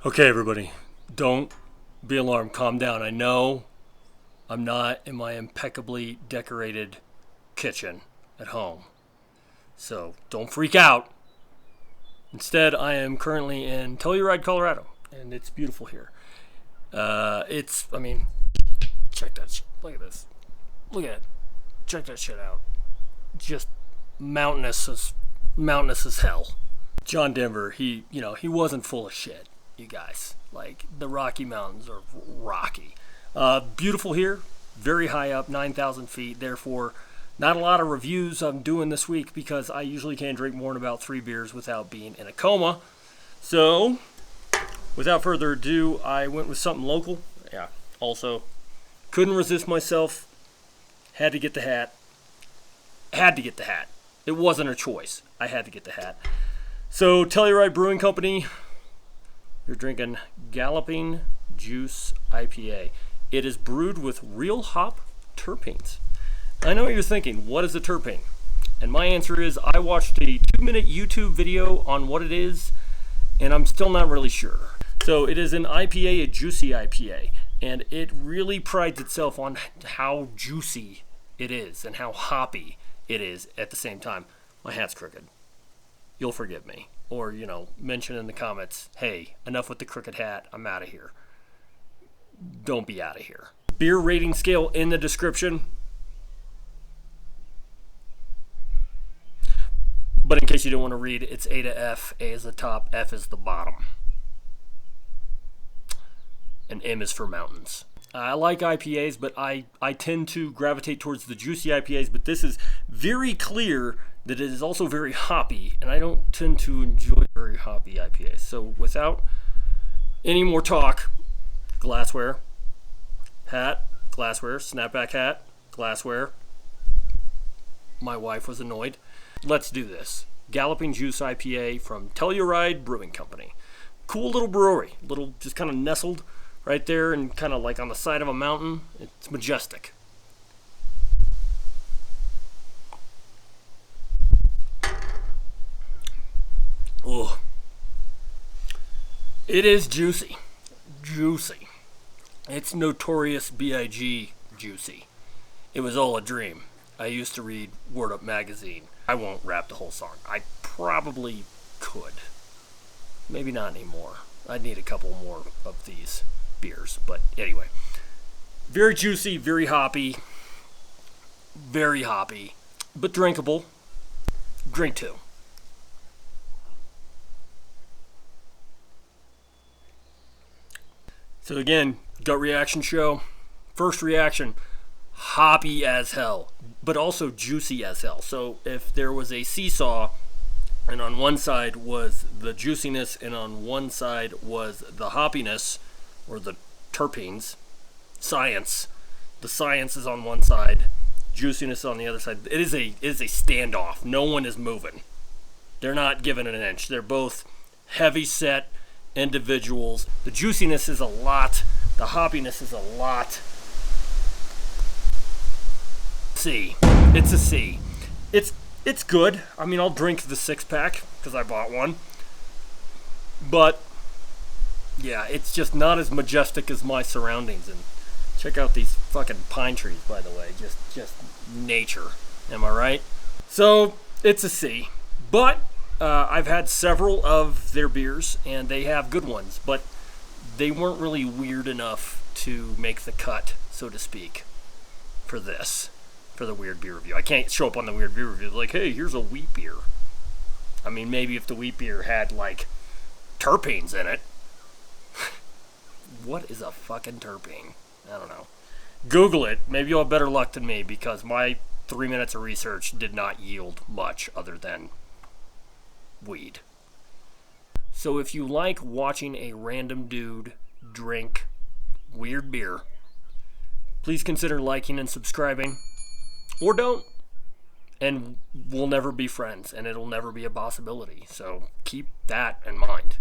Okay, everybody, don't be alarmed. Calm down. I know I'm not in my impeccably decorated kitchen at home, so don't freak out. Instead, I am currently in Telluride, Colorado, and it's beautiful here. Check that shit. Look at this. Look at it. Check that shit out. Just mountainous as hell. John Denver, he wasn't full of shit, you guys. Like, the Rocky Mountains are rocky. Beautiful here, very high up, 9,000 feet. Therefore, not a lot of reviews I'm doing this week because I usually can't drink more than about 3 beers without being in a coma. So, without further ado, I went with something local. Yeah, also, couldn't resist myself. Had to get the hat. It wasn't a choice. I had to get the hat. So, Telluride Brewing Company, you're drinking Galloping Juice IPA. It is brewed with real hop terpenes. I know what you're thinking, what is a terpene? And my answer is, I watched a 2-minute YouTube video on what it is, and I'm still not really sure. So it is an IPA, a juicy IPA, and it really prides itself on how juicy it is and how hoppy it is at the same time. My hat's crooked. You'll forgive me. Or, mention in the comments, hey, enough with the crooked hat, I'm out of here. Don't be out of here. Beer rating scale in the description. But in case you don't want to read, it's A to F. A is the top, F is the bottom. And M is for mountains. I like IPAs, but I tend to gravitate towards the juicy IPAs, but this is very clear that it is also very hoppy, and I don't tend to enjoy very hoppy IPAs. So without any more talk, glassware, hat, glassware, snapback hat, glassware. My wife was annoyed. Let's do this. Galloping Juice IPA from Telluride Brewing Company. Cool little brewery, just kind of nestled right there and kind of like on the side of a mountain. It's majestic. Oh, it is juicy. It's notorious B.I.G. juicy. It was all a dream. I used to read Word Up magazine. I won't rap the whole song. I probably could. Maybe not anymore. I'd need a couple more of these beers. But anyway, very juicy, very hoppy, but drinkable. Drink 2. So again, gut reaction show. First reaction, hoppy as hell, but also juicy as hell. So if there was a seesaw, and on one side was the juiciness, and on one side was the hoppiness, or the terpenes, science. The science is on one side, juiciness on the other side. It is a standoff. No one is moving. They're not giving it an inch. They're both heavy set individuals. The juiciness is a lot. The hoppiness is a lot. C. It's a C. It's good. I mean, I'll drink the 6-pack because I bought one. But yeah, it's just not as majestic as my surroundings. And check out these fucking pine trees, by the way. Just nature. Am I right? So it's a C. But I've had several of their beers, and they have good ones, but they weren't really weird enough to make the cut, so to speak, for the weird beer review. I can't show up on the weird beer review like, hey, here's a wheat beer. I mean, maybe if the wheat beer had, like, terpenes in it. What is a fucking terpene? I don't know. Google it. Maybe you'll have better luck than me, because my 3 minutes of research did not yield much other than weed. So if you like watching a random dude drink weird beer, please consider liking and subscribing, or don't, and we'll never be friends, and it'll never be a possibility. So keep that in mind.